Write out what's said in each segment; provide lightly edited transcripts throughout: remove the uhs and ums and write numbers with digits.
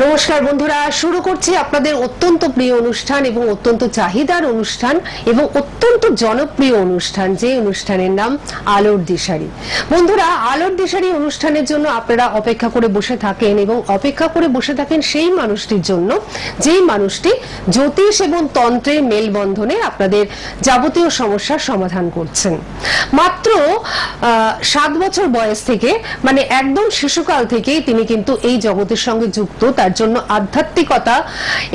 নমস্কার বন্ধুরা, শুরু করছি আপনাদের অত্যন্ত প্রিয় অনুষ্ঠান এবং অত্যন্ত চাহিদার অনুষ্ঠান এবং অত্যন্ত জনপ্রিয় অনুষ্ঠান, যে অনুষ্ঠানের নাম আলোর দিশারি। বন্ধুরা, আলোর দিশারি অনুষ্ঠানের জন্য আপনারা অপেক্ষা করে বসে থাকেন এবং অপেক্ষা করে বসে থাকেন সেই মানুষটির জন্য যেই মানুষটি জ্যোতিষ এবং তন্ত্রের মেলবন্ধনে আপনাদের যাবতীয় সমস্যার সমাধান করছেন। মাত্র 7 বছর বয়স থেকে, মানে একদম শিশুকাল থেকেই তিনি কিন্তু এই জগতের সঙ্গে যুক্ত। তার জন্য আধ্যাত্মিকতা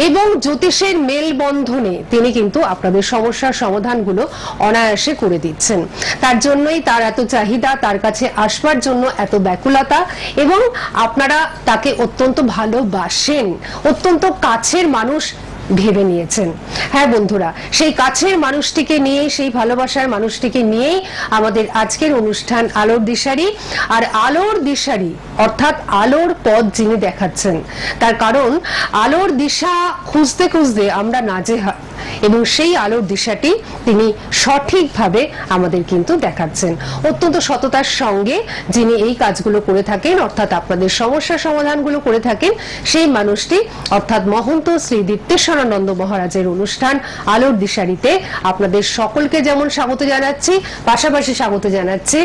এবং জ্যোতিষের মেলবন্ধনে তিনি কিন্তু আপনাদের সমস্যার সমাধানগুলো অনায়াসে করে দিচ্ছেন। তার জন্যই তার এত চাহিদা, তার কাছে আসবার জন্য এত ব্যাকুলতা, এবং আপনারা তাকে অত্যন্ত ভালোবাসেন, অত্যন্ত কাছের মানুষ ভেবে নিয়েছেন। হ্যাঁ বন্ধুরা, সেই কাছের মানুষটিকে নিয়ে, সেই ভালোবাসার মানুষটিকে নিয়েই আমাদের আজকের অনুষ্ঠান আলোর দিশারি। আর আলোর দিশারি অর্থাৎ আলোর পথ যিনি দেখাচ্ছেন, তার কারণ আলোর দিশা খুঁজতে খুঁজতে আমরা নাজেহাল, এবং সেই আলোর দিশাটি তিনি সঠিকভাবে আমাদের কিন্তু দেখাচ্ছেন। অত্যন্ত সততার সঙ্গে যিনি এই কাজগুলো করে থাকেন, অর্থাৎ আপনাদের সমস্যার সমাধানগুলো করে থাকেন, সেই মানুষটি অর্থাৎ মহন্ত শ্রী দীপ্তেশ্বরানন্দ মহারাজের অনুষ্ঠান আলোর দিশারিতে আপনাদের সকলকে যেমন স্বাগত জানাচ্ছি, পাশাপাশি স্বাগত জানাচ্ছি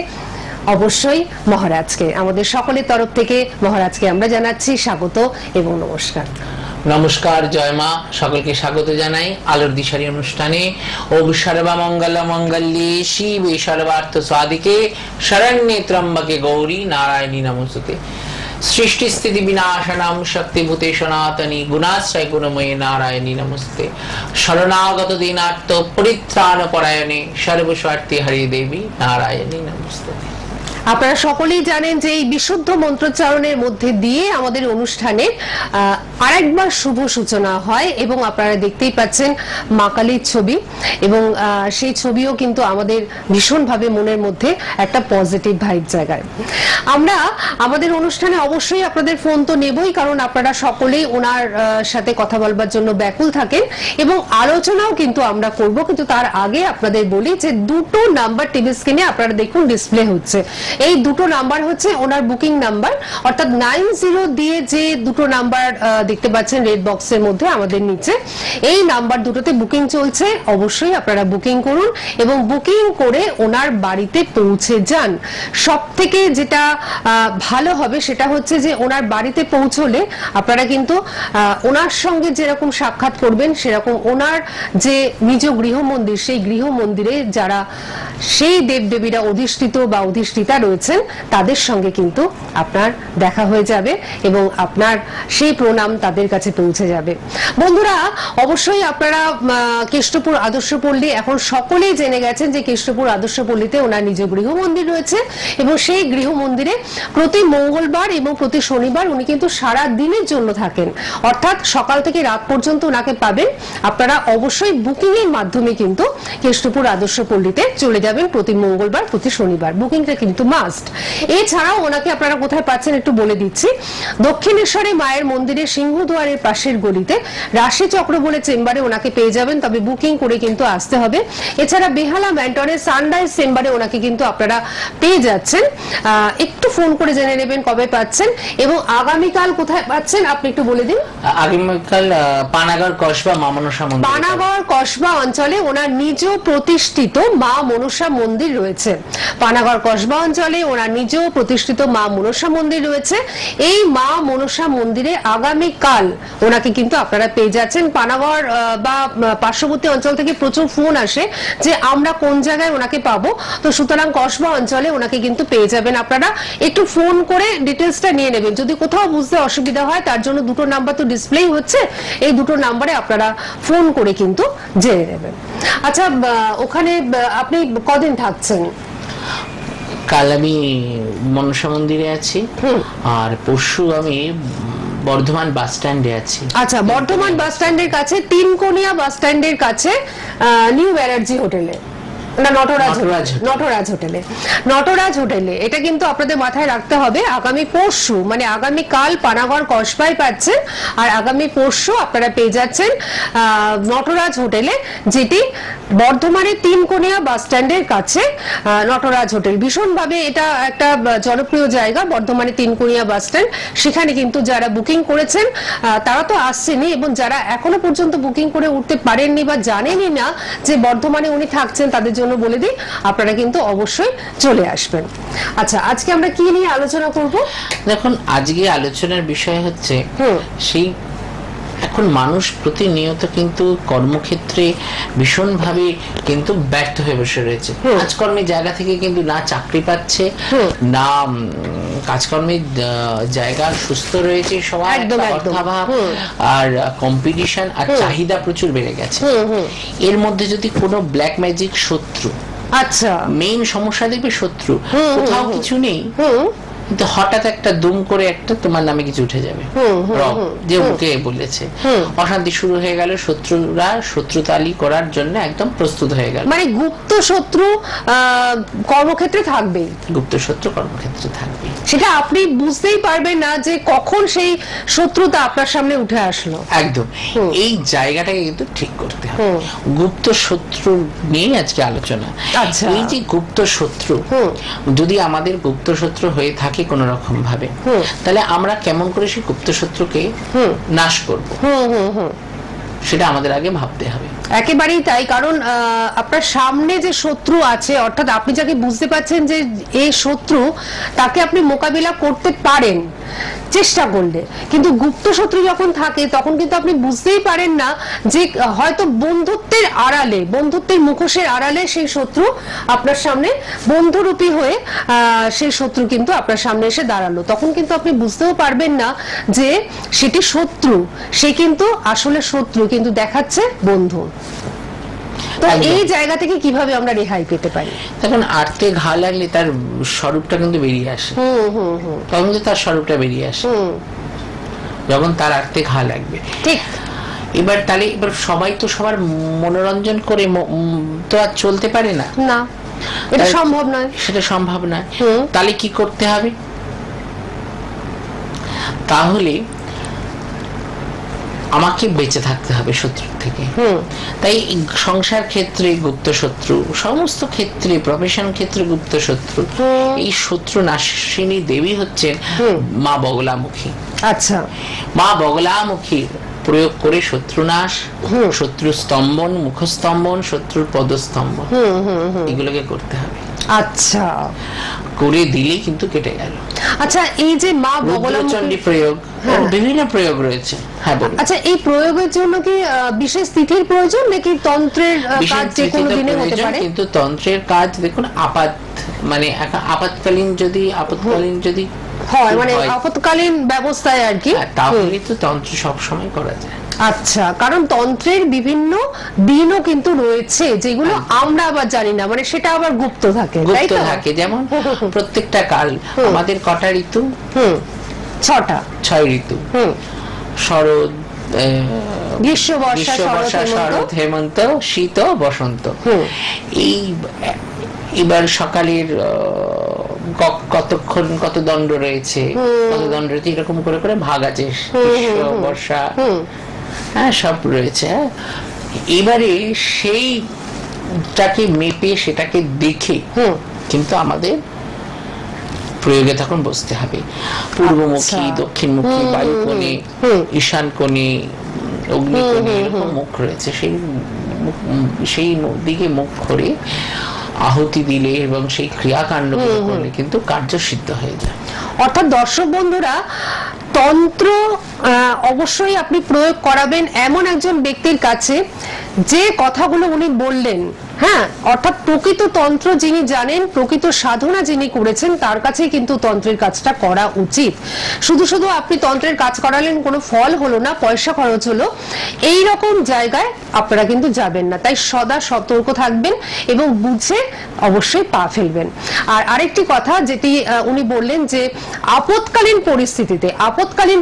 অবশ্যই মহারাজকে। আমাদের সকলের তরফ থেকে মহারাজকে আমরা জানাচ্ছি স্বাগত এবং নমস্কার। নমস্কার, জয় মা, সকলকে স্বাগত জানাই আলোর দিশারি অনুষ্ঠানে। ওম সর্বমঙ্গল মঙ্গল্যে শিবে সর্বার্থ সাধিকে শরণ্যে ত্র্যম্বকে গৌরী নারায়ণী নমস্তুতে। সৃষ্টি স্থিতি বিনাশনাম শক্তিভূতে সনাতনী গুণাশ্রয় গুণময়ী নারায়ণী নমস্তে। শরণাগত দীনার্থ পরিত্রাণ পরায়ণে সর্বস্বার্থী হরি দেবী নারায়ণী নমস্তে। আপনারা সকলেই জানেন যে এই বিশুদ্ধ মন্ত্রোচ্চারণের মধ্যে দিয়ে আমাদের অনুষ্ঠানে আরেকবার শুভ সূচনা হয়, এবং আপনারা দেখতেই পাচ্ছেন মা কালীর ছবি, এবং সেই ছবিও কিন্তু আমাদের ভীষণভাবে মনের মধ্যে একটা পজিটিভ ভাইব জায়গায়। আমরা আমাদের অনুষ্ঠানে অবশ্যই আপনাদের ফোন তো নেবই, কারণ আপনারা সকলেই ওনার সাথে কথা বলবার জন্য ব্যাকুল থাকেন, এবং আলোচনাও কিন্তু আমরা করব। কিন্তু তার আগে আপনাদের বলি যে দুটো নাম্বার টিভি স্ক্রিনে আপনারা দেখুন ডিসপ্লে হচ্ছে। এই দুটো নাম্বার হচ্ছে ওনার বুকিং নাম্বার, অর্থাৎ 90 দিয়ে যে দুটো নাম্বার দেখতে পাচ্ছেন রেড বক্সের মধ্যে আমাদের নিচে, এই নাম্বার দুটোতে বুকিং চলছে। অবশ্যই আপনারা বুকিং করুন এবং বুকিং করে ওনার বাড়িতে পৌঁছে যান। সব থেকে যেটা ভালো হবে সেটা হচ্ছে যে ওনার বাড়িতে পৌঁছলে আপনারা কিন্তু ওনার সঙ্গে যেরকম সাক্ষাৎ করবেন, সেরকম ওনার যে নিজ গৃহমন্দির, সেই গৃহমন্দিরে যারা সেই দেবদেবীরা অধিষ্ঠিত বা অধিষ্ঠিতা রয়েছেন, তাদের সঙ্গে কিন্তু আপনার দেখা হয়ে যাবে এবং আপনার সেই প্রণাম তাদের কাছে পৌঁছে যাবে। বন্ধুরা, অবশ্যই আপনারা কেষ্টপুর আদর্শপল্লী, এখন সকলেই জেনে গেছেন যে কেষ্টপুর আদর্শপল্লীতে ওনার নিজ গৃহমন্দির রয়েছে, এবং সেই গৃহমন্দিরে প্রতি মঙ্গলবার এবং প্রতি শনিবার উনি কিন্তু সারা দিনের জন্য থাকেন, অর্থাৎ সকাল থেকে রাত পর্যন্ত ওনাকে পাবেন। আপনারা অবশ্যই বুকিং এর মাধ্যমে কিন্তু কেষ্টপুর আদর্শপল্লীতে চলে যাবেন প্রতি মঙ্গলবার, প্রতি শনিবার। বুকিংটা কিন্তু মাস্ট। এছাড়াও ওনাকে আপনারা কোথায় পাচ্ছেন একটু বলে দিচ্ছি। দক্ষিণেশ্বরে মায়ের মন্দিরে সিংহদুয়ারের পাশের গলিতে রাশি চক্র বলে চেম্বারে ওনাকে পেয়ে যাবেন, তবে বুকিং করে কিন্তু আসতে হবে। এছাড়া বেহালা ম্যান্টনের সানরাইজ চেম্বারে ওনাকে কিন্তু আপনারা পেয়ে যাচ্ছেন। একটু ফোন করে জেনে নেবেন কবে পাচ্ছেন, এবং আগামীকাল কোথায় পাচ্ছেন আপনি একটু বলে দিন। আগামীকাল পানাগড় কসবা মা মনসা মন্দির, পানাগড় কসবা অঞ্চলে ওনার নিজ প্রতিষ্ঠিত মা মনসা মন্দির রয়েছে। পানাগড় কসবা অঞ্চলে ওনার নিজ প্রতিষ্ঠিত মা মনসা মন্দির রয়েছে। এই মা মনসা মন্দিরে আগামীকাল ওনাকে কিন্তু আপনারা পেয়ে যাচ্ছেন। পানাগড় বা পার্শ্ববর্তী অঞ্চল থেকে প্রচুর ফোন আসে যে আমরা কোন জায়গায় ওনাকে পাবো, তো সুতরাং কসবা অঞ্চলে ওনাকে কিন্তু পেয়ে যাবেন। আপনারা একটু ফোন করে ডিটেলসটা নিয়ে নেবেন। যদি কোথাও বুঝতে অসুবিধা হয়, তার জন্য দুটো নাম্বার তো ডিসপ্লেই হচ্ছে, এই দুটো নাম্বারে আপনারা ফোন করে কিন্তু জেনে নেবেন। আচ্ছা, ওখানে আপনি কদিন থাকছেন? কাল আমি মনসা মন্দিরে আছি, আর পরশু আমি বর্ধমান বাস স্ট্যান্ডে আছি। আচ্ছা, বর্ধমান বাস স্ট্যান্ডের কাছে, তিনকোনিয়া বাস স্ট্যান্ডের কাছে নিউ ব্যানার্জি হোটেলে। না, নটরাজ নটরাজ হোটেলে। নটরাজ হোটেলে এটা কিন্তু আপনাদের মাথায় রাখতে হবে, আগামী পরশু মানে আগামীকাল পানাগড় কসবায় পাচ্ছেন, আর আগামী পরশু আপনারা পেয়ে যাচ্ছেন নটরাজ হোটেলে, যেটি বর্ধমানের তিনকোনিয়া বাস স্ট্যান্ডের কাছে। নটরাজ হোটেল ভীষণভাবে এটা একটা জনপ্রিয় জায়গা, বর্ধমানে তিনকোনিয়া বাস স্ট্যান্ড। সেখানে কিন্তু যারা বুকিং করেছেন তারা তো আসছেনই, এবং যারা এখনো পর্যন্ত বুকিং করে উঠতে পারেননি বা জানেনই না যে বর্ধমানে উনি থাকছেন, তাদের জন্য বলে দিই আপনারা কিন্তু অবশ্যই চলে আসবেন। আচ্ছা, আজকে আমরা কি নিয়ে আলোচনা করব? দেখুন, আজকে আলোচনার বিষয় হচ্ছে সেই এখন মানুষ প্রতিনিয়ত কিন্তু কর্মক্ষেত্রে ভীষণভাবে কিন্তু ব্যর্থ হয়ে বসে রয়েছে। কাজকর্মের জায়গা থেকে কিন্তু না চাকরি পাচ্ছে, না কাজকর্মের জায়গা সুস্থ রয়েছে সবাই, অর্থাভাব আর কম্পিটিশন আর চাহিদা প্রচুর বেড়ে গেছে। এর মধ্যে যদি কোনো ব্ল্যাক ম্যাজিক শত্রু, আচ্ছা মেইন সমস্যা দেখবে শত্রু কোথাও কিছু নেই, কিন্তু হঠাৎ একটা দুম করে একটা তোমার নামে কিছু উঠে যাবে, যে মুখে বলেছে, অশান্তি শুরু হয়ে গেল, শত্রুরা শত্রুতালি করার জন্য একদম প্রস্তুত হয়ে গেল। মানে গুপ্ত শত্রু কর্মক্ষেত্রে থাকবে, গুপ্ত শত্রু কর্মক্ষেত্রে থাকবে, সেটা আপনি বুঝতেই পারবেন না যে কখন সেই শত্রুতা আপনার সামনে উঠে আসলো। একদম এই জায়গাটাকে কিন্তু ঠিক করতে হবে। গুপ্ত শত্রু নিয়ে আজকে আলোচনা। এই যে গুপ্ত শত্রু, যদি আমাদের গুপ্ত শত্রু হয়ে থাকে কোন রকম ভাবে, তাহলে আমরা কেমন করে সেই গুপ্ত শত্রুকে নাশ করব, সেটা আমাদের আগে ভাবতে হবে। একেবারেই তাই, কারণ আপনার সামনে যে শত্রু আছে, অর্থাৎ আপনি যাকে বুঝতে পারছেন যে এই শত্রু, তাকে আপনি মোকাবিলা করতে পারেন চেষ্টা করলে, কিন্তু গুপ্ত শত্রু যখন থাকে তখন কিন্তু আপনি বুঝতেই পারেন না যে হয়তো বন্ধুত্বের আড়ালে, বন্ধুত্বের মুখোশের আড়ালে সেই শত্রু আপনার সামনে বন্ধুরূপী হয়ে সেই শত্রু কিন্তু আপনার সামনে এসে দাঁড়ালো। তখন কিন্তু আপনি বুঝতেও পারবেন না যে সেটি শত্রু, সে কিন্তু আসলে শত্রু কিন্তু দেখাচ্ছে বন্ধু। তো এই জায়গা থেকে কিভাবে আমরা রেহাই পেতে পারি? তখন আর্তে ঘা লাগলে তার স্বরূপটা কিন্তু বেরিয়ে আসে, তখন কিন্তু তার স্বরূপটা বেরিয়ে আসে যখন তার আর্তে ঘা লাগবে। ঠিক। এবার তাহলে এবার সবাই তো সবার মনোরঞ্জন করে তো আর চলতে পারে না, না এটা সম্ভব নয়, সেটা সম্ভব নয়। তাহলে কি করতে হবে? তাহলে আমাকে বেঁচে থাকতে হবে শত্রুর থেকে। তাই সংসার ক্ষেত্রে গুপ্ত শত্রু, সমস্ত ক্ষেত্রে, প্রফেশন ক্ষেত্রে গুপ্ত শত্রু, এই শত্রু নাশিনী দেবী হচ্ছেন মা বগলামুখী। আচ্ছা, মা বগলামুখী প্রয়োগ করে শত্রুনাশ, শত্রু স্তম্ভন, মুখস্তম্ভন, শত্রুর পদস্তম্ভন, এগুলোকে করতে হবে। আচ্ছা, করে দিলে কিন্তু কেটে গেল। আচ্ছা, এই যে মা বগলামুখী প্রয়োগ, বিভিন্ন প্রয়োগ রয়েছে। হ্যাঁ বলুন। আচ্ছা, এই প্রয়োগের জন্য কি বিশেষ তিথির প্রয়োজন, নাকি তন্ত্রের কাজ যে কোনো দিনে হতে পারে? কিন্তু তন্ত্রের কাজ দেখুন মানে আপাতকালীন যদি হয়, মানে আপৎকালীন ব্যবস্থায় আর কি, তাহলে তো তন্ত্র সব সময় করা যায়। আচ্ছা, কারণ তন্ত্রের বিভিন্ন দিনও কিন্তু রয়েছে যেগুলো আমরা আবার জানি না, মানে সেটা আবার গুপ্ত থাকে, তাই তো? থাকে, যেমন প্রত্যেকটা কাল আমাদের কটা ঋতু? 6 ঋতু। শরৎ, গ্রীষ্ম, বর্ষা, শরৎ, হেমন্ত, শীত, বসন্ত। এই এবার সকালের কতক্ষণ কত দণ্ড রয়েছে, এরকম করে করে ভাগ আছে, গ্রীষ্ম, বর্ষা, হ্যাঁ সব রয়েছে। এবারে সেইটাকে মেপে, সেটাকে দেখে কিন্তু আমাদের প্রয়োগে তখন বসতে হবে। পূর্বমুখী, দক্ষিণমুখী, বায়ুকোণে, ঈশান কোণে, অগ্নিকোণে, এরকম মুখ রয়েছে, সেই দিকে মুখ করে আহুতি দিলে এবং সেই ক্রিয়াকাণ্ড করলে কিন্তু কার্য সিদ্ধ হয়ে যায়। অর্থাৎ দর্শক বন্ধুরা, তন্ত্র অবশ্যই আপনি প্রয়োগ করাবেন এমন একজন ব্যক্তির কাছে যে কথাগুলো উনি বললেন, হ্যাঁ, অর্থাৎ প্রকৃত তন্ত্র যিনি জানেন, প্রকৃত সাধনা যিনি করেছেন, তার কাছে কিন্তু তন্ত্রের কাজটা করা উচিত। শুধু শুধু আপনি তন্ত্রের কাজ করালেন, কোনো ফল হলো না, পয়সা খরচ হলো, এই রকম জায়গায় আপনারা কিন্তু যাবেন না। তাই সদা সতর্ক থাকবেন এবং বুঝে অবশ্যই পা ফেলবেন। আর আরেকটি কথা যেটি উনি বললেন যে আপৎকালীন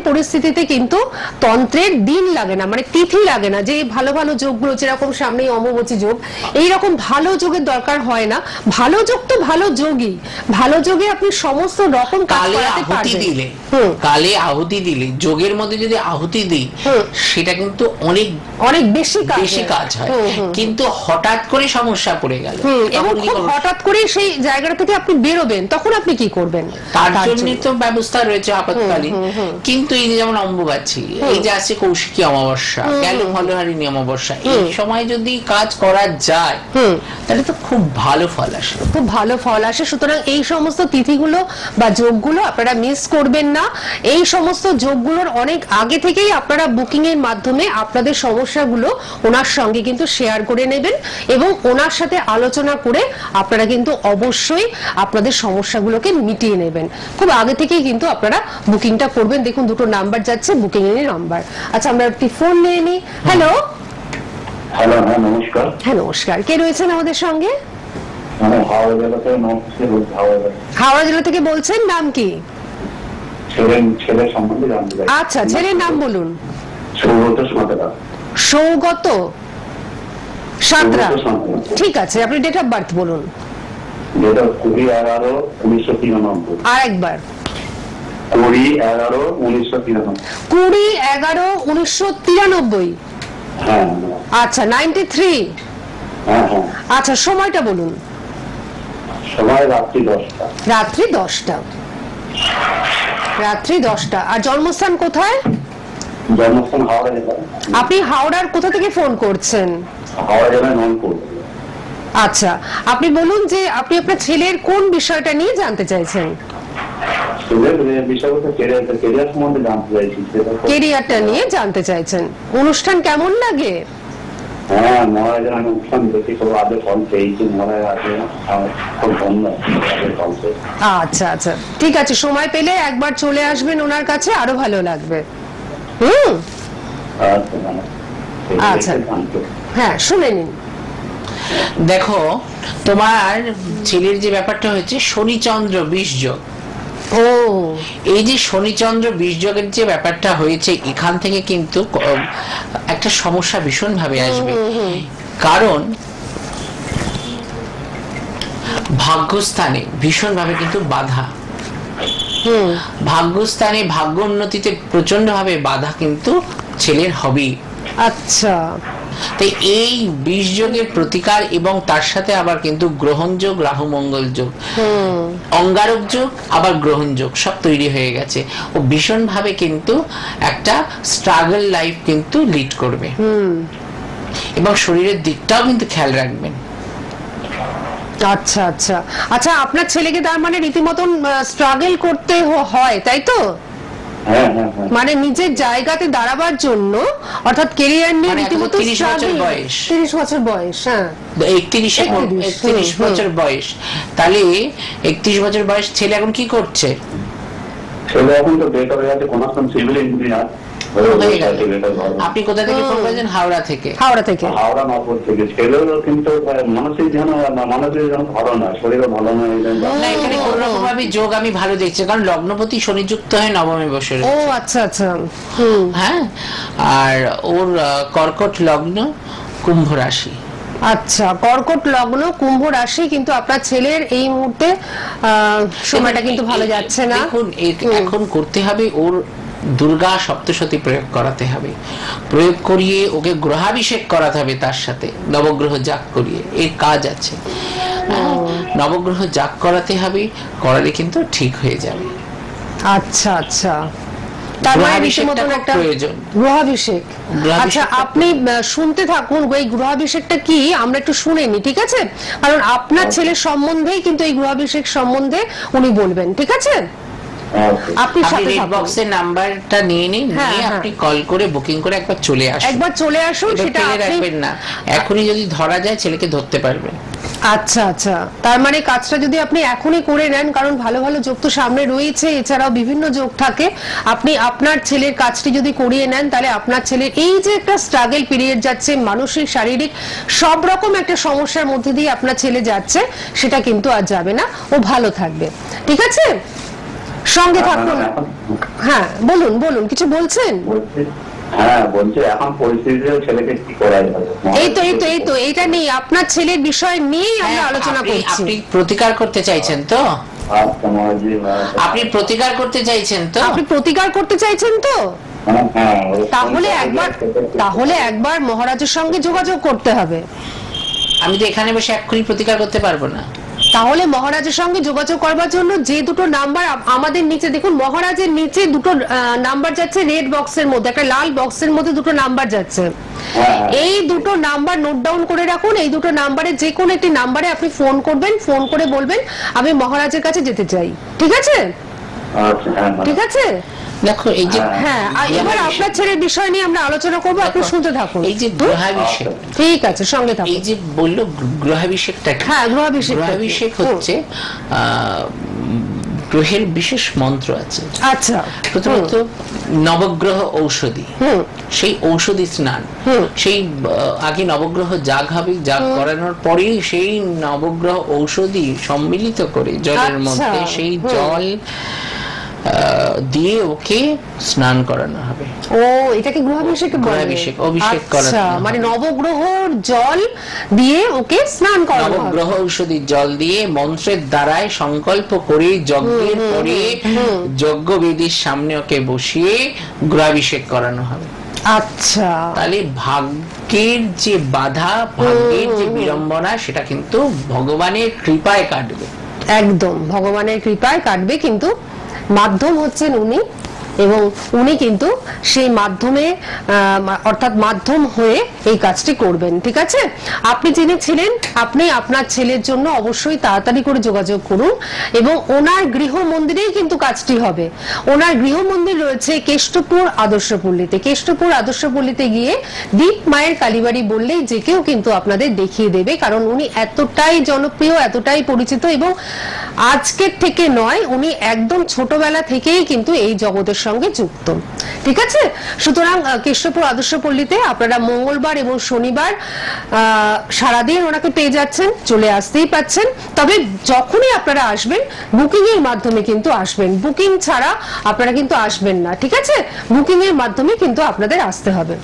পরিস্থিতিতে কিন্তু তন্ত্রের দিন লাগে না, মানে তিথি লাগে না, যে ভালো ভালো যোগগুলো, যেরকম সামনেই অমাবস্যা যোগ, এইরকম ভালো যোগের দরকার হয় না, ভালো যোগ তো ভালো যোগই, ভালো যোগে আপনি সমস্ত রকম কাজ কালে করাতে আহুতি পারবেন। দিলে, কালে আহুতি দিলে, যোগের মধ্যে যদি আহুতি দিই সেটা কিন্তু অনেক অনেক বেশি কাজ হয়। কিন্তু হঠাৎ করে সমস্যা পড়ে গেল, এবং খুব হঠাৎ করে সেই জায়গাটা থেকে আপনি বেরোবেন, তখন আপনি কি করবেন? তার জন্য তো ব্যবস্থা রয়েছে আপাতকালীন। কিন্তু এই যে যেমন অম্বুবাচী, এই যে আছে কৌশিকী অমাবস্যা, গেল ফলহারিণী অমাবস্যা, এই সময় যদি কাজ করা যায় তাহলে তো খুব ভালো ফল আসে, খুব ভালো ফল আসে। সুতরাং এই সমস্ত তিথিগুলো বা যোগগুলো আপনারা মিস করবেন না। এই সমস্ত যোগগুলোর অনেক আগে থেকেই আপনারা বুকিং এর মাধ্যমে আপনাদের সমস্যাগুলো ওনার সঙ্গে কিন্তু শেয়ার করে নেবেন এবং ওনার সাথে আলোচনা করে আপনারা কিন্তু অবশ্যই আপনাদের সমস্যাগুলোকে মিটিয়ে নেবেন। খুব আগে থেকেই কিন্তু আপনারা বুকিংটা করবেন। দেখুন দুটো নাম্বার যাচ্ছে, বুকিং এর নাম্বার। আচ্ছা, আমরা একটি ফোন নিয়ে নিই। হ্যালো। হ্যালো, হ্যাঁ নমস্কার। হ্যাঁ নমস্কার, কে রয়েছেন আমাদের সঙ্গে? আমি হাওড়া জেলা থেকে নমস্কার বলছি। হাওড়া জেলা থেকে বলছেন, নাম কি? ছেলের সম্বন্ধে জানতে চাই। আচ্ছা, ছেলের নাম বলুন। সৌগত সাঁতরা। সৌগত সাঁতরা, সৌগত সাঁতরা। ঠিক আছে। আপনি ডেট অফ বার্থ বলুন। যেটা 20/11/1993। আর একবার। 20/11/1993। 20/11/1993। হ্যাঁ আচ্ছা, 93। হ্যাঁ হ্যাঁ। আচ্ছা, সময়টা বলুন। সময় রাত্রি 10টা। রাত্রি 10টা। রাত্রি 10টা। আর জন্মস্থান কোথায়? জন্মস্থান হাওড়া জেলা। আপনি হাওড়ার কোথা থেকে ফোন করছেন? হাওড়া জেলায় ননপুর। আচ্ছা, আপনি বলুন যে আপনি আপনার ছেলের কোন বিষয়টা নিয়ে জানতে চাইছেন? ছেলের বিষয়গত কেরিয়ার সম্বন্ধে জানতে চাইছি। কেরিয়ারটা নিয়ে জানতে চাইছেন। অনুষ্ঠান কেমন লাগে? হ্যাঁ, মহারাজের আমি অনুষ্ঠান দেখি, খুব আগে ফল পেয়েছি। মহারাজ আছে, খুব ধন্যবাদ ফল পেয়ে। আচ্ছা আচ্ছা, ঠিক আছে। সময় পেলে একবার চলে আসবেন ওনার কাছে, আরো ভালো লাগবে। আচ্ছা, হ্যাঁ শুনে নিন। দেখো, তোমার ছেলের যে ব্যাপারটা হয়েছে শনিচন্দ্র 20 যোগ। ও, এই যে শনিচন্দ্র 20 যোগের যে ব্যাপারটা হয়েছে, এখান থেকে কিন্তু একটা সমস্যা ভীষণ ভাবে আসবে। কারণ ভাগ্যস্থানে ভীষণ ভাবে কিন্তু বাধা, ভাগ্যস্থানে ভাগ্য উন্নতিতে প্রচন্ড ভাবে বাধা কিন্তু ছেলের হবে। আচ্ছা, তাই এই 20 যোগের প্রতিকার এবং তার সাথে আবার কিন্তু গ্রহণ যোগ, রাহু মঙ্গল যোগ, অঙ্গারক যোগ, আবার গ্রহণ যোগ সব তৈরি হয়ে গেছে। ও ভীষণ ভাবে কিন্তু একটা স্ট্রাগল লাইফ কিন্তু লিড করবে এবং শরীরের দিকটাও কিন্তু খেয়াল রাখবেন। আচ্ছা আচ্ছা আচ্ছা, আপনার ছেলেকে তার মানে রীতিমতন স্ট্রাগল করতে হয়, তাই তো? মানে নিজের জায়গাতে দাঁড়াবার জন্য, অর্থাৎ কেরিয়ার নিয়ে রীতিমতো 30 বছর বয়স। 30 বছর বয়স, হ্যাঁ 31 বছর বয়স। তাহলে 31 বছর বয়স ছেলে এখন কি করছে? ছেলে এখন তো বেকার হয়ে আছে, কোন সিভিল ইঞ্জিনিয়ার। আপনি কোথা থেকে ফোন করেছেন? হাওড়া থেকে। হাওড়া থেকে, হাওড়া নগর থেকে। ছেলেও কিন্তু মানসিক যেন ভালো নয়, শরীরও ভালো নয়। না, এখানে কোন রকম ভাবে যোগ আমি ভালো দেখছি, কারণ লগ্নপতি শনি যুক্ত হয়ে নবমে বসে রয়েছে। ও আচ্ছা আচ্ছা, হ্যাঁ, আর ওর কর্কট লগ্ন, কুম্ভ রাশি। আচ্ছা, কর্কট লগ্ন, কুম্ভ রাশি। কিন্তু আপনার ছেলের এই মুহূর্তে সময়টা কিন্তু ভালো যাচ্ছে না। দেখুন, এখন করতে হবে ওর দুর্গা সপ্তশতী প্রয়োগ করাতে হবে, প্রয়োগ করিয়ে ওকে গ্রহাভিষেক করাতে হবে, তার সাথে নবগ্রহ জাগ করিয়ে। এর কাজ আছে, নবগ্রহ জাগ করাতে হবে, করালে কিন্তু ঠিক হয়ে যাবে। আচ্ছা আচ্ছা, তার মানে রীতিমতন একটা গ্রহাভিষেক। আচ্ছা, আপনি শুনতে থাকুন। এই গ্রহাভিষেকটা কি আমরা একটু শুনে নি, ঠিক আছে? কারণ আপনার ছেলের সম্বন্ধেই কিন্তু এই গ্রহাভিষেক সম্বন্ধে উনি বলবেন, ঠিক আছে? আপনি রেড বক্সের নাম্বারটা নিয়ে নিন, নিয়ে আপনি কল করে বুকিং করে একবার চলে আসুন। একবার চলে আসুন, সেটা রাখবেন না। এখনই যদি ধরা যায় ছেলেকে ধরতে পারবেন। আচ্ছা আচ্ছা, তার মানে কাজটা যদি আপনি এখনই করে নেন, কারণ ভালো ভালো যোগ তো সামনে রয়েছে, এছাড়াও বিভিন্ন যোগ থাকে। আপনি আপনার ছেলের কাজটি যদি করিয়ে নেন, তাহলে আপনার ছেলের এই যে একটা স্ট্রাগল পিরিয়ড যাচ্ছে, মানসিক শারীরিক সব রকম একটা সমস্যার মধ্যে দিয়ে আপনার ছেলে যাচ্ছে, সেটা কিন্তু আর যাবে না। ও ভালো থাকবে, ঠিক আছে? সঙ্গে থাকুন। হ্যাঁ বলুন বলুন, কিছু বলছেন? হ্যাঁ বলছি এখন পরিস্থিতিতে ছেলেকে কি করা যাবে? এই তো এইটা নেই, আপনার ছেলের বিষয় নিয়েই আমরা আলোচনা করছি। আপনি প্রতিকার করতে চাইছেন তো? আচ্ছা মহারাজজি, আপনি প্রতিকার করতে চাইছেন তো? আপনি প্রতিকার করতে চাইছেন তো? হ্যাঁ, তাহলে একবার মহারাজের সঙ্গে যোগাযোগ করতে হবে। আমি তো এখানে বসে এক্ষুনি প্রতিকার করতে পারবো না। তাহলে মহারাজের সঙ্গে যোগাযোগ করবার জন্য যে দুটো নাম্বার আমাদের নিচে দেখুন, মহারাজের নিচে দুটো নাম্বার যাচ্ছে রেড বক্সের মধ্যে, একটা লাল বক্সের মধ্যে দুটো নাম্বার যাচ্ছে। এই দুটো নাম্বার নোট ডাউন করে রাখুন। এই দুটো নাম্বারে যে কোনো একটি নাম্বারে আপনি ফোন করবেন, ফোন করে বলবেন আমি মহারাজের কাছে যেতে চাই। ঠিক আছে? ঠিক আছে। দেখো এই যে হ্যাঁ, এবার আপনার ছেলের বিষয় নিয়ে আমরা আলোচনা করবো, আপনি শুনতে থাকুন। এই যে গ্রহাভিষেক, ঠিক আছে, সঙ্গে থাকুন। এই যে বললো গ্রহাভিষেকটা, হ্যাঁ গ্রহাভিষেক হচ্ছে গ্রহের বিশেষ মন্ত্র আছে। আচ্ছা, প্রথমত নবগ্রহ ঔষধি, সেই ঔষধি স্নান, সেই আগে নবগ্রহ যাগ হবে, যাগ করানোর পরেই সেই নবগ্রহ ঔষধি সম্মিলিত করে জলের মধ্যে সেই জল দিয়ে ওকে স্নান করানো হবে। ও, এটাকে গ্রহাভিষেক বলে? অভিষেক করানো, মানে নবগ্রহর জল দিয়ে ওকে স্নান করানো হবে। নবগ্রহ ঔষধির জল দিয়ে মন্ত্রের দ্বারায় সংকল্প করে যজ্ঞের পরে যজ্ঞবেদীর সামনে ওকে বসিয়ে গ্রহাভিষেক করানো হবে। আচ্ছা, তাহলে ভাগ্যের যে বাধা, ভাগ্যের যে বিড়ম্বনা, সেটা কিন্তু ভগবানের কৃপায় কাটবে। একদম ভগবানের কৃপায় কাটবে, কিন্তু মাধ্যম হচ্ছেন উনি, এবং উনি কিন্তু সেই মাধ্যমে অর্থাৎ মাধ্যম হয়ে এই কাজটি করবেন। ঠিক আছে? আপনি যিনি ছিলেন, আপনি আপনার ছেলের জন্য অবশ্যই তাড়াতাড়ি করে যোগাযোগ করুন, এবং ওনার গৃহ মন্দিরেই কিন্তু কাজটি হবে। ওনার গৃহ মন্দির রয়েছে কেষ্টপুর আদর্শপল্লীতে। কেষ্টপুর আদর্শপল্লীতে গিয়ে দীপ মায়ের কালীবাড়ি বললেই যে কেউ কিন্তু আপনাদের দেখিয়ে দেবে, কারণ উনি এতটাই জনপ্রিয়, এতটাই পরিচিত, এবং আজকের থেকে নয়, উনি একদম ছোটবেলা থেকেই কিন্তু এই জগতের সঙ্গে যুক্ত। ঠিক আছে? সুতরাং কেষ্টপুর আদর্শপল্লীতে আপনারা মঙ্গলবার এবং শনিবার সারাদিন ওনাকে পেয়ে যাচ্ছেন, চলে আসতেই পাচ্ছেন। তবে যখনই আপনারা আসবেন বুকিং এর মাধ্যমে কিন্তু আসবেন, বুকিং ছাড়া আপনারা কিন্তু আসবেন না। ঠিক আছে? বুকিং এর মাধ্যমে কিন্তু আপনাদের আসতে হবে।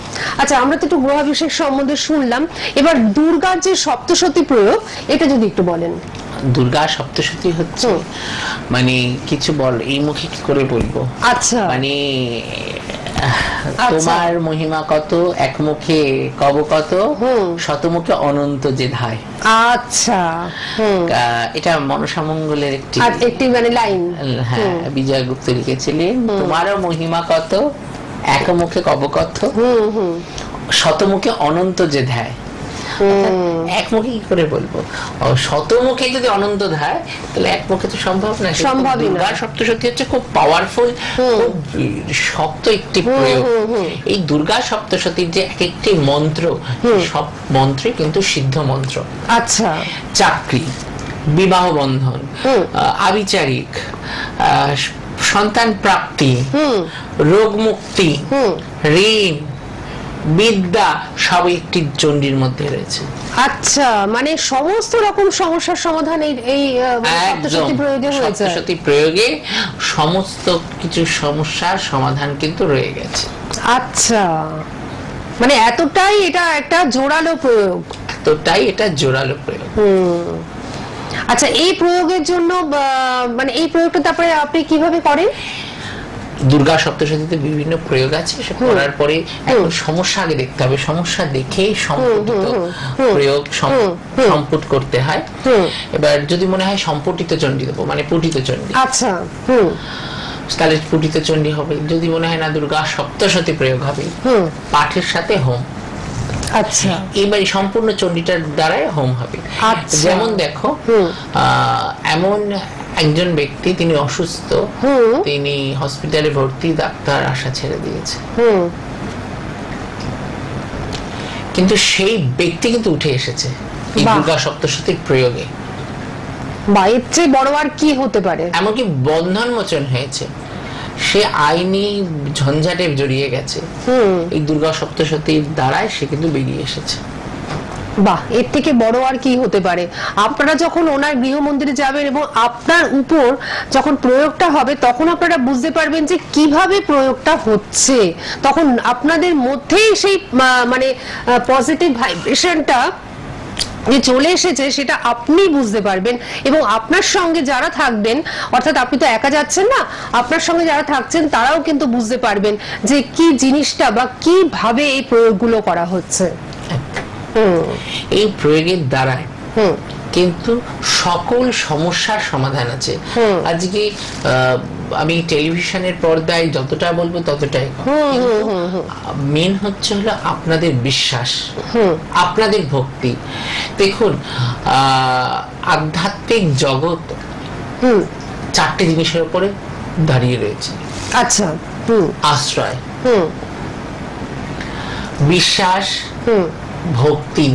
আচ্ছা, আমরা তো একটু গ্রহাভিষেক সম্বন্ধে শুনলাম, এবার দুর্গার যে সপ্তশতী প্রয়োগ, এটা যদি একটু বলেন। দুর্গা সপ্তশতী হচ্ছে মানে কিছু বল, এই মুখে কি করে বলবো? আচ্ছা, মানে তোমার মহিমা কত, এক মুখে কব কত, শতমুখে অনন্ত যে ধায়। আচ্ছা, এটা মনসামঙ্গলের একটি মানে লাইন। হ্যাঁ, বিজয় গুপ্ত লিখেছিলেন, তোমারও মহিমা কত, এক মুখে কব কত, শতমুখে অনন্ত যে ধ্যায়। এক মুখে কি করে বলবো? শতমুখে যদি অনন্ত ধায়, তাহলে এক মুখে তো সম্ভব না। দুর্গা সপ্তশতী হচ্ছে খুব পাওয়ারফুল, খুব শক্ত একটি প্রয়োগ। এই দুর্গা সপ্তশতীর যে এক একটি মন্ত্র, সব মন্ত্রে কিন্তু সিদ্ধ মন্ত্র। আচ্ছা, চাকরি, বিবাহ বন্ধন, আবিচারিক, সন্তান প্রাপ্তি, রোগ মুক্তি, ঋণ, বিদ্যা, সব একটি চণ্ডীর মধ্যে রয়েছে। আচ্ছা, মানে সমস্ত রকম সমস্যার সমাধান এই সপ্তশতী প্রয়োগে হয়েছে। সপ্তশতী প্রয়োগে সমস্ত কিছু সমস্যার সমাধান কিন্তু রয়ে গেছে। আচ্ছা, মানে এতটাই এটা একটা জোরালো প্রয়োগ। আচ্ছা, এই প্রয়োগের জন্য মানে এই প্রয়োগটা তারপরে আপনি কিভাবে করেন? দুর্গা সপ্তশতীতে বিভিন্ন প্রয়োগ আছে, সে করার পরে এখন সমস্যা আগে দেখতে হবে, সমস্যা দেখে সম্পুটিত প্রয়োগ সম্পুট করতে হয়। এবার যদি মনে হয় সম্পুটিত চণ্ডী দেবো, মানে পুটিত চণ্ডী, আচ্ছা, তাহলে পুটিত চণ্ডী হবে। যদি মনে হয় না দুর্গা সপ্তশতী প্রয়োগ হবে, পাঠের সাথে হোম। আচ্ছা, এবার সম্পূর্ণ চণ্ডীটার দ্বারাই হোম হবে। যেমন দেখো, এমন একজন ব্যক্তি, তিনি অসুস্থ, তিনি হসপিটালে ভর্তি, ডাক্তার আশা ছেড়ে দিয়েছে, কিন্তু সেই ব্যক্তি কিন্তু উঠে এসেছে এই দুর্গা সপ্তশতীর প্রয়োগে। এর চেয়ে বড় আর কি হতে পারে? এমনকি বন্ধন মোচন হয়েছে, সে আইনি ঝঞ্ঝাটে জড়িয়ে গেছে, এই দুর্গা সপ্তশতীর দ্বারাই সে কিন্তু বেরিয়ে এসেছে। বাহ, এর থেকে বড় আর কি হতে পারে। আপনারা যখন ওনার গৃহমন্দিরে যাবেন এবং আপনার উপর যখন প্রয়োগটা হবে তখন আপনারা বুঝতে পারবেন যে কিভাবে প্রয়োগটা হচ্ছে, তখন আপনাদের মধ্যেই সেই মানে পজিটিভ ভাইব্রেশনটা যে চলে এসেছে সেটা আপনি বুঝতে পারবেন, এবং আপনার সঙ্গে যারা থাকবেন, অর্থাৎ আপনি তো একা যাচ্ছেন না, আপনার সঙ্গে যারা থাকছেন তারাও কিন্তু বুঝতে পারবেন যে কি জিনিসটা বা কিভাবে এই প্রয়োগগুলো করা হচ্ছে। এই প্রয়োগের দ্বারায় কিন্তু সকল সমস্যার সমাধান আছে। আজকে আমি টেলিভিশনের পর্দায় যতটা বলবো ততটাই মেন হচ্ছে হলো আপনাদের বিশ্বাস, আপনাদের ভক্তি। দেখুন আধ্যাত্মিক জগৎ চারটে জিনিসের উপরে দাঁড়িয়ে রয়েছে। আচ্ছা, আশ্রয়, বিশ্বাস, ভক্তি।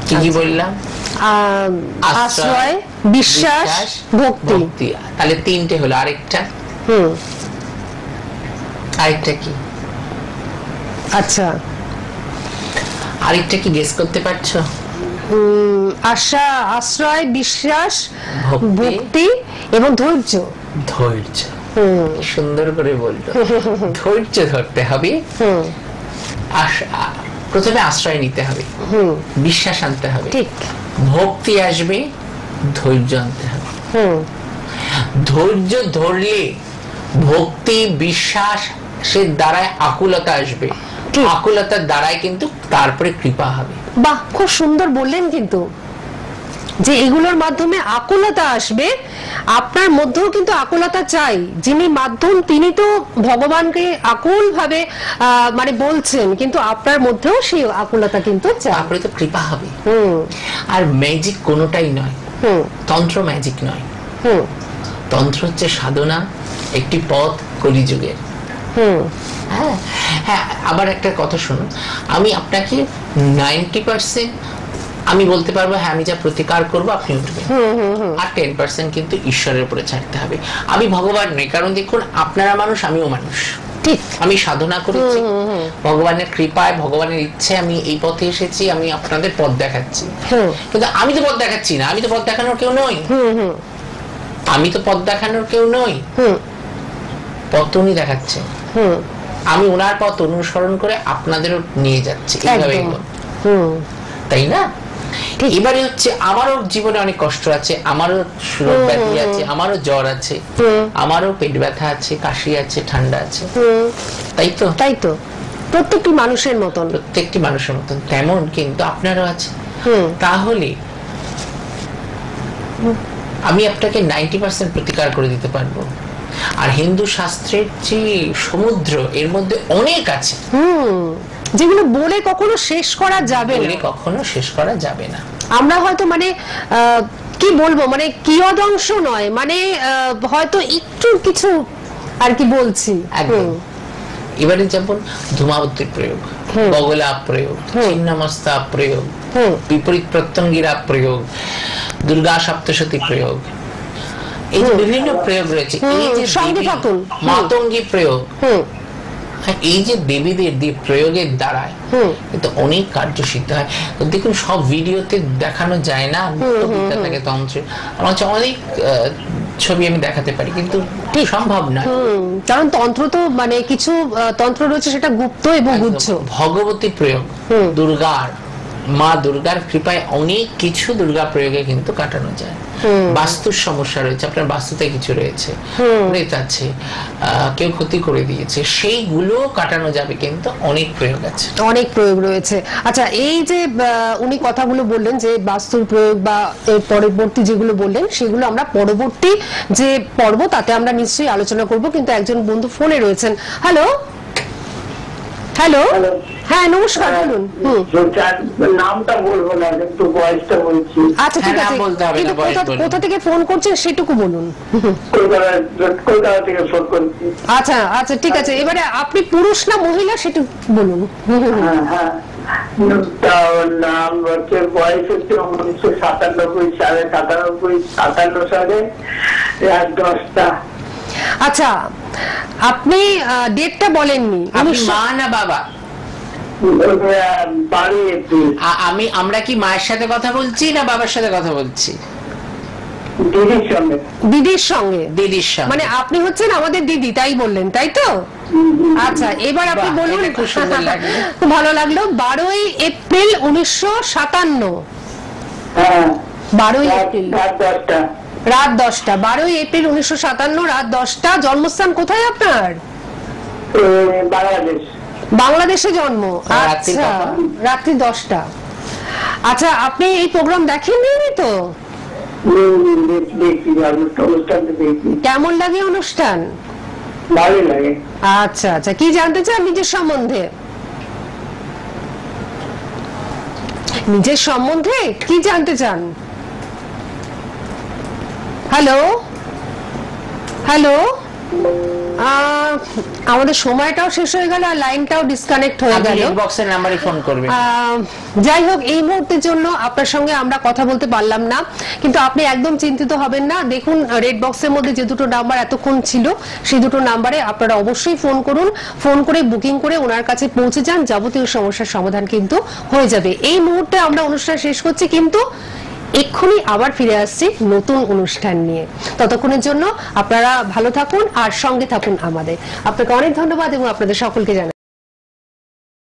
কি বললাম? আশ্রয়, বিশ্বাস, ভক্তি। তাহলে তিনটে হলো। আরেকটা কি? আচ্ছা, আরেকটা কি গেস করতে পারছো? আশ্রয়, বিশ্বাস, ভক্তি এবং ধৈর্য। ধৈর্য, সুন্দর করে বলতো। ধৈর্য ধরতে হবে, প্রথমে আশ্রয় নিতে হবে, বিশ্বাস আনতে হবে, ঠিক, ভক্তি আসবে, ধৈর্য আনতে হবে। ধৈর্য ধরলে ভক্তি বিশ্বাস সে দ্বারায় আকুলতা আসবে, আকুলতার দ্বারাই কিন্তু তারপরে কৃপা হবে। বাহ, খুব সুন্দর বললেন কিন্তু, যে এগুলোর মাধ্যমে আকুলতা আসবে। আপনার মধ্যেও কিন্তু আকুলতা চাই, যিনি মাধ্যম তিনি তো ভগবানকে আকুল ভাবে মানে বলছেন, কিন্তু আপনার মধ্যেও সেই আকুলতা কিন্তু চাই, তারপরে তো কৃপা হবে। আর ম্যাজিক কোনোটাই নয়, তন্ত্র ম্যাজিক নয়, তন্ত্র হচ্ছে সাধনা, একটি পথ কলিযুগের। হ্যাঁ হ্যাঁ, আবার একটা কথা শুনুন, আমি আপনাকে 90% আমি বলতে পারবো হ্যাঁ আমি যা প্রতিকার করবো আপনি উঠবেন, আর 10% কিন্তু ঈশ্বরের উপরে ছাড়তে হবে। আমি ভগবান নই, কারণ দেখুন আপনারা মানুষ, আমিও মানুষ, ঠিক। আমি সাধনা করেছি, ভগবানের কৃপায় ভগবানের ইচ্ছে আমি এই পথে এসেছি, আমি আপনাদের পথ দেখাচ্ছি। কিন্তু আমি তো পথ দেখাচ্ছি না, আমি তো পথ দেখানোর কেউ নই, আমি তো পথ দেখানোর কেউ নই, পথ উনি দেখাচ্ছে, আমি ওনার পথ অনুসরণ করে আপনাদেরও নিয়ে যাচ্ছি, এইভাবে। তাই না? এবারে হচ্ছে আমারও জীবনে অনেক কষ্ট আছে, আমারও রোগ ব্যাধি আছে, আমারও জ্বর আছে, আমারও পেট ব্যথা আছে, কাশি আছে, ঠান্ডা আছে, তাই তো? তাই তো, প্রত্যেকটি মানুষের মতন, প্রত্যেকটি মানুষের মতন তেমন কিন্তু আপনারও আছে। তাহলে আমি আপনাকে 90% প্রতিকার করে দিতে পারবো। আর হিন্দু শাস্ত্রের যে সমুদ্র, এর মধ্যে অনেক আছে যেগুলো বলে কখনো শেষ করা যাবে না, কখনো শেষ করা যাবে না। আমরা হয়তো মানে কি বলবো, মানে কিয়দংশ নয়, মানে হয়তো একটু কিছু আর কি বলছি। এবারে যেমন ধূমাবতীর প্রয়োগ, বগলা প্রয়োগ, ছিন্নমস্তা প্রয়োগ, বিপরীত প্রত্যঙ্গিরা প্রয়োগ, দুর্গা সপ্তশতী প্রয়োগ, এই যে বিভিন্ন প্রয়োগ রয়েছে, এই যে মাতঙ্গী প্রয়োগ, এই যে দেবীদের প্রয়োগের দ্বারায় কিন্তু অনেক কার্য সিদ্ধ হয়। দেখুন সব ভিডিওতে দেখানো যায় না, থাকে তন্ত্রে, আমার হচ্ছে অনেক ছবি আমি দেখাতে পারি, কিন্তু সম্ভব না, কারণ তন্ত্র তো মানে কিছু তন্ত্র রয়েছে সেটা গুপ্ত এবং গুহ্য। ভগবতী প্রয়োগ, দুর্গার, মা দুর্গার কৃপায় অনেক কিছু দুর্গা প্রয়োগে কিন্তু কাটানো যায়। বাস্তুর সমস্যা রয়েছে, আপনার বাস্তুতে কিছু রয়েছে, প্রেত আছে, কেউ ক্ষতি করে দিয়েছে, সেইগুলো কাটানো যাবে, কিন্তু অনেক প্রয়োগ আছে, অনেক প্রয়োগ রয়েছে। আচ্ছা, এই যে উনি কথাগুলো বললেন যে বাস্তুর প্রয়োগ বা এর পরবর্তী যেগুলো বললেন, সেগুলো আমরা পরবর্তী যে পর্ব তাতে আমরা নিশ্চয়ই আলোচনা করব। কিন্তু একজন বন্ধু ফোনে রয়েছেন। হ্যালো হ্যালো, হ্যাঁ নমস্কার, বলুন। নামটা বলবো না, একটু বয়সটা বলছি। আচ্ছা ঠিক আছে, কিন্তু কোথা থেকে ফোন করছেন সেটুকু বলুন। কলকাতা থেকে ফোন করছি। আচ্ছা আচ্ছা ঠিক আছে, এবারে আপনি পুরুষ না মহিলা সেটুকু বলুন। হ্যাঁ, নাম হচ্ছে, বয়স হচ্ছে 1997 সালে, 57 সালে 10টা। আচ্ছা, আপনি ডেটটা বলেননি। আপনি মা না বাবা? 12 এপ্রিল। আমরা কি মায়ের সাথে কথা বলছি না বাবার সাথে কথা বলছি? দিদির সঙ্গে। দিদির সঙ্গে? দিদির সঙ্গে। মানে আপনি হচ্ছেন আমাদের দিদি, তাই বললেন, তাই তো? আচ্ছা, এবার আপনি বাহ, বলুন। এটা খুব সুন্দর লাগলো। খুব ভালো লাগলো। 12ই এপ্রিল 1957। হ্যাঁ, 12ই এপ্রিল রাত 10টা। রাত 10টা। 12ই এপ্রিল 1957 রাত 10টা। জন্মস্থান কোথায় আপনার? বাংলাদেশ। বাংলাদেশে জন্ম। রাত্রি আচ্ছা, কখন? রাত্রি 10টা। আচ্ছা, আপনি এই প্রোগ্রাম দেখেন নিয়মিত? দেখি, অনুষ্ঠানটা দেখি, কেমন লাগে অনুষ্ঠান? ভালোই লাগে। আচ্ছা আচ্ছা, কি জানতে চান নিজের সম্বন্ধে? নিজের সম্বন্ধে কি জানতে চান? হ্যালো হ্যালো, আমাদের সময়টাও শেষ হয়ে গেল আর লাইনটাও ডিসকানেক্ট হয়ে গেল। বক্সের নাম্বারে ফোন করবেন। যাই হোক, এই মুহূর্তের জন্য আপনার সঙ্গে আমরা কথা বলতে পারলাম না, কিন্তু আপনি একদম চিন্তিত হবেন না। দেখুন, রেড বক্সের মধ্যে যে দুটো নাম্বার এতক্ষণ ছিল, সেই দুটো নাম্বারে আপনারা অবশ্যই ফোন করুন। ফোন করে বুকিং করে ওনার কাছে পৌঁছে যান, যাবতীয় সমস্যার সমাধান কিন্তু হয়ে যাবে। এই মুহূর্তে আমরা অনুষ্ঠান শেষ করছি, কিন্তু এক্ষুনি আবার ফিরে আসছি নতুন অনুষ্ঠান নিয়ে। ততক্ষণের জন্য আপনারা ভালো থাকুন আর সঙ্গে থাকুন আমাদের। আপনাকে অনেক ধন্যবাদ এবং আপনাদের সকলকে জানাই